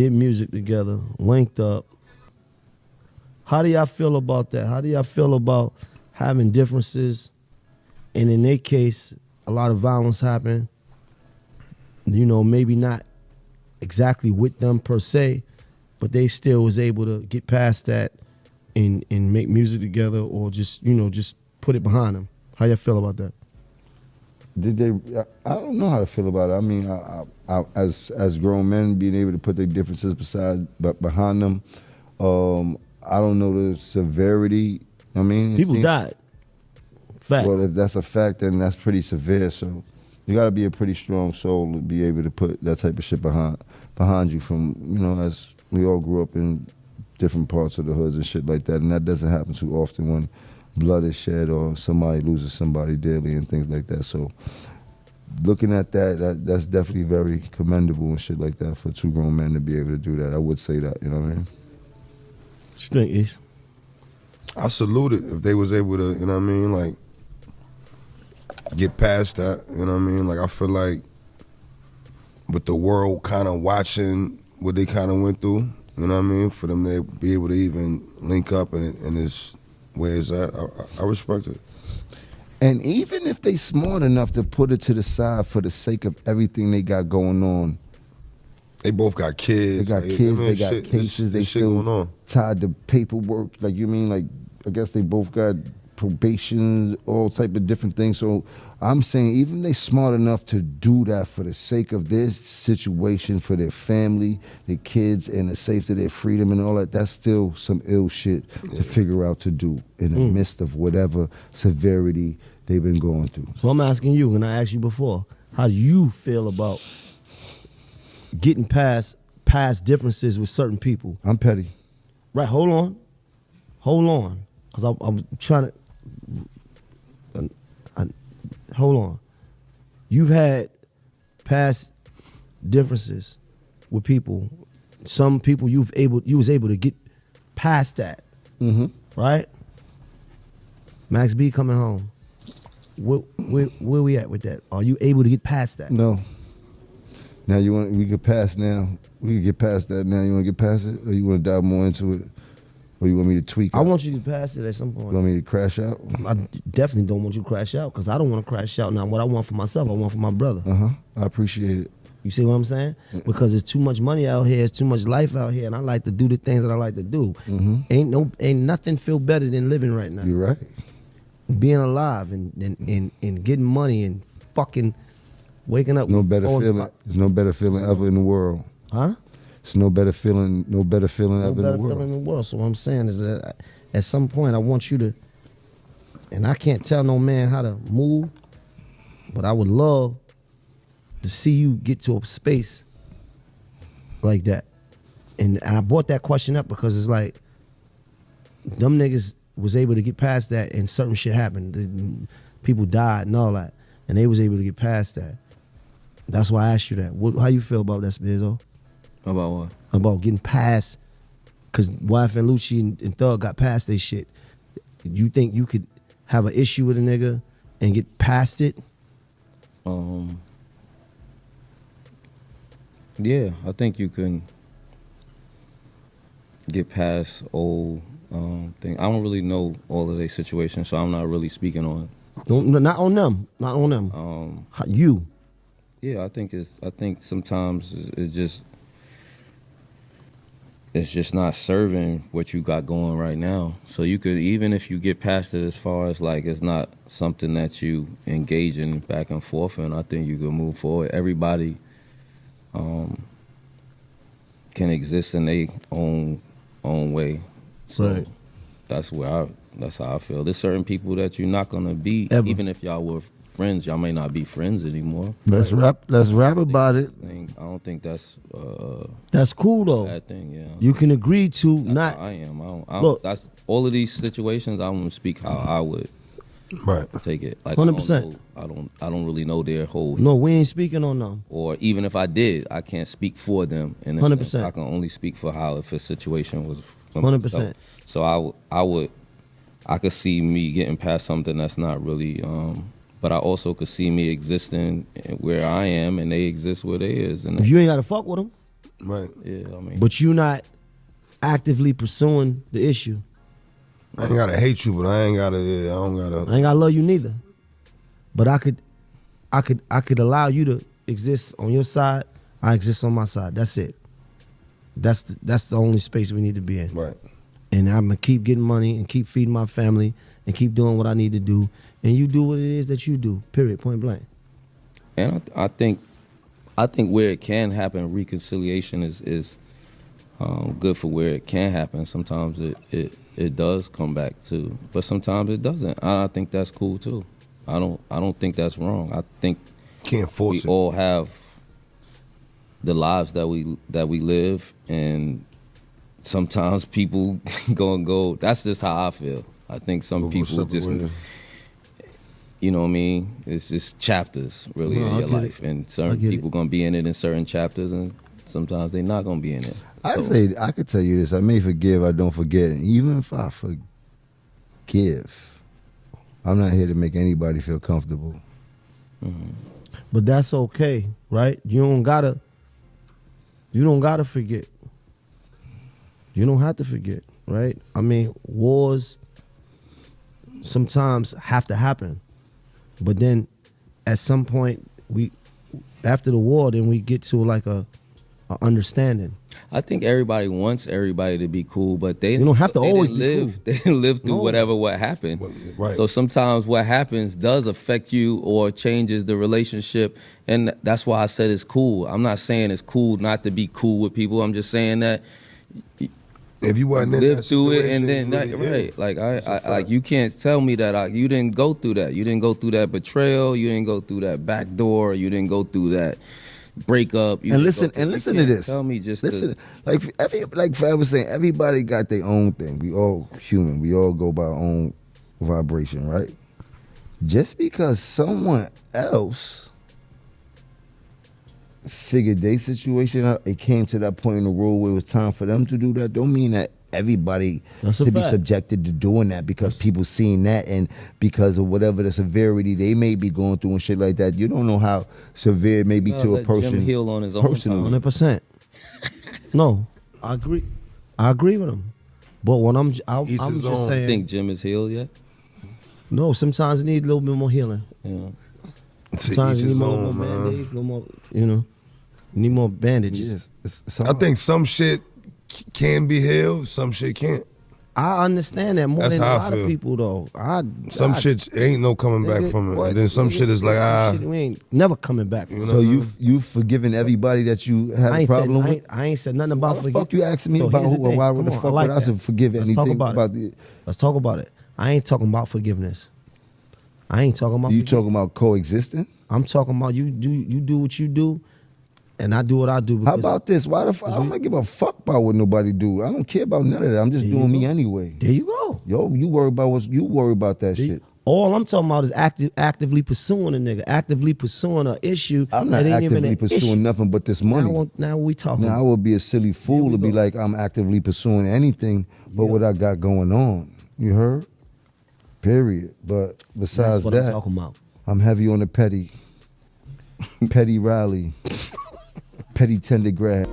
did music together, linked up. How do y'all feel about that? How do y'all feel about having differences? And in their case, a lot of violence happened. You know, maybe not exactly with them per se, but they still was able to get past that and make music together, or just, you know, just put it behind them. How y'all feel about that? Did they? I don't know how to feel about it. I mean, I, as grown men, being able to put their differences behind them. I don't know the severity. I mean, people died. Fact. Well, if that's a fact, then that's pretty severe. So you got to be a pretty strong soul to be able to put that type of shit behind you. From, you know, as we all grew up in different parts of the hoods and shit like that, and that doesn't happen too often when blood is shed or somebody loses somebody dearly and things like that. So looking at that's definitely very commendable and shit like that for two grown men to be able to do that. I would say that, you know what I mean? Stinkies. I salute it if they was able to, you know what I mean, like, get past that, you know what I mean? Like, I feel like with the world kind of watching what they kind of went through, you know what I mean, for them to be able to even link up in this way is that, I respect it. And even if they smart enough to put it to the side for the sake of everything they got going on, they both got kids. They got kids, they got cases, they still tied to paperwork. Like, you mean, like, I guess they both got probation, all type of different things. So I'm saying even they smart enough to do that for the sake of this situation, for their family, their kids, and the safety of their freedom and all that, that's still some ill shit to figure out to do in the midst of whatever severity they've been going through. So I'm asking you, and I asked you before, how do you feel about getting past differences with certain people? I'm petty. Right, hold on. Because I'm trying to... hold on. You've had past differences with people. Some people you was able to get past that. Mm-hmm. Right? Max B coming home. Where we at with that? Are you able to get past that? No. Now we could pass now. We could get past that now. You want to get past it? Or you want to dive more into it? Or you want me to tweak it? I want you to pass it at some point. You want me to crash out? I definitely don't want you to crash out, because I don't want to crash out. Now, what I want for myself, I want for my brother. I appreciate it. You see what I'm saying? Because there's too much money out here, there's too much life out here, and I like to do the things that I like to do. Ain't nothing feel better than living right now. You're right. Being alive and getting money and fucking waking up. No better feeling. There's no better feeling ever in the world. Huh? It's no better feeling ever in the world. No better feeling in the world. So what I'm saying is that at some point I want you to, and I can't tell no man how to move, but I would love to see you get to a space like that. And I brought that question up because it's like, them niggas was able to get past that and certain shit happened. People died and all that. And they was able to get past that. That's why I asked you that. How you feel about that, Spizzo? About what? About getting past, because Wife and Lucci and Thug got past their shit. You think you could have an issue with a nigga and get past it? Yeah, I think you can get past old thing. I don't really know all of their situations, so I'm not really speaking on it. Not on them. Not on them. You. Yeah, I think sometimes it's just not serving what you got going right now. So you could, even if you get past it as far as like it's not something that you engage in back and forth, and I think you can move forward. Everybody can exist in their own way. So right. That's how I feel. There's certain people that you're not gonna be, ever. Even if y'all were friends, y'all may not be friends anymore. Let's rap about it. I don't think that's cool though. Bad thing, yeah. You can agree to that's not. How I am. I don't. Look, that's all of these situations. I'm gonna speak how I would take it. Like 100%. I don't really know their whole. No, we ain't speaking on them. Or even if I did, I can't speak for them. 100%. I can only speak for how if a situation was. 100%. So I could see me getting past something that's not really. But I also could see me existing where I am, and they exist where they is. And if you ain't gotta fuck with them. Right. Yeah, I mean, but you not actively pursuing the issue. I ain't gotta hate you, but I ain't gotta. Yeah, I don't gotta. I ain't gotta love you neither. But I could allow you to exist on your side. I exist on my side. That's it. That's the only space we need to be in. Right. And I'm gonna keep getting money and keep feeding my family and keep doing what I need to do. And you do what it is that you do. Period. Point blank. and I think where it can happen, reconciliation is good for where it can happen. Sometimes it does come back to, but sometimes it doesn't. I think that's cool too. I don't think that's wrong. I think Can't force we it. all have the lives that we live, and sometimes people gonna go. That's just how I feel. I think some Go people separate just, ways. you know what I mean? It's just chapters really No, in I your get it. life, and I certain get people gonna be in it in certain chapters, and sometimes they're not gonna be in it. I So, say I could tell you this: I may forgive, I don't forget, and even if I forgive, I'm not here to make anybody feel comfortable. But that's okay, right? You don't gotta forget. You don't have to forget, right? I mean, wars sometimes have to happen. But then at some point after the war, then we get to like a understanding. I think everybody wants everybody to be cool, but they You don't have to they always didn't be live. cool. They didn't live through No. what happened. Well, right. So sometimes what happens does affect you or changes the relationship, and that's why I said it's cool. I'm not saying it's cool not to be cool with people. I'm just saying that If you wasn't in live that through it, and situation, then you really- right, like That's a I fact. like you can't tell me that you didn't go through that. You didn't go through that betrayal. You didn't go through that back door. You didn't go through that breakup. You And didn't go listen, through- and you listen to can't this. Tell me just listen, like Fab was saying, everybody got their own thing. We all human. We all go by our own vibration, right? Just because someone else figured their situation out, it came to that point in the road where it was time for them to do that, don't mean that everybody That's a should be fact. subjected to doing that because people seeing that and because of whatever the severity they may be going through and shit like that. You don't know how severe it may be gotta to a let Jim person. heal on his own personally. time. 100%. No, I agree. I agree with him. But when I'm Each just his own. You saying, think Jim is healed yet? no, sometimes it need a little bit more healing. Yeah. To Sometimes each you need his more own, man. band-aids, no more, you need more bandages. Yes, it's I think some shit can be healed, some shit can't. I understand that more That's than a how I lot of feel. people, though. Some shit ain't no coming back nigga, from it. what? And then some Nigga, shit is like, some shit we ain't never coming back from. You know So what I mean? you've forgiven everybody that you have I a ain't, problem with? I ain't said nothing Why about the fuck you asking me So about here's who the or why thing. the Come on, fuck I like would I that. should forgive Let's anything talk about the it. Let's talk about it. I ain't talking about forgiveness. I ain't talking about you forgiveness. talking about coexisting? I'm talking about you do what you do, and I do what I do. How because- about this? Why the fuck? I don't give a fuck about what nobody do. I don't care about none of that. I'm just There you doing me go. anyway. There you go. Yo, you worry about you worry about that shit. All I'm talking about is actively pursuing a nigga, actively pursuing an issue. I'm not that ain't even actively an pursuing issue. nothing but this money. Now we talking. Now I would be a silly fool we to be go. like I'm actively pursuing anything but what I got going on. You heard? Period. But besides That's what I'm that, talking about. I'm heavy on the petty Riley, petty tender grab.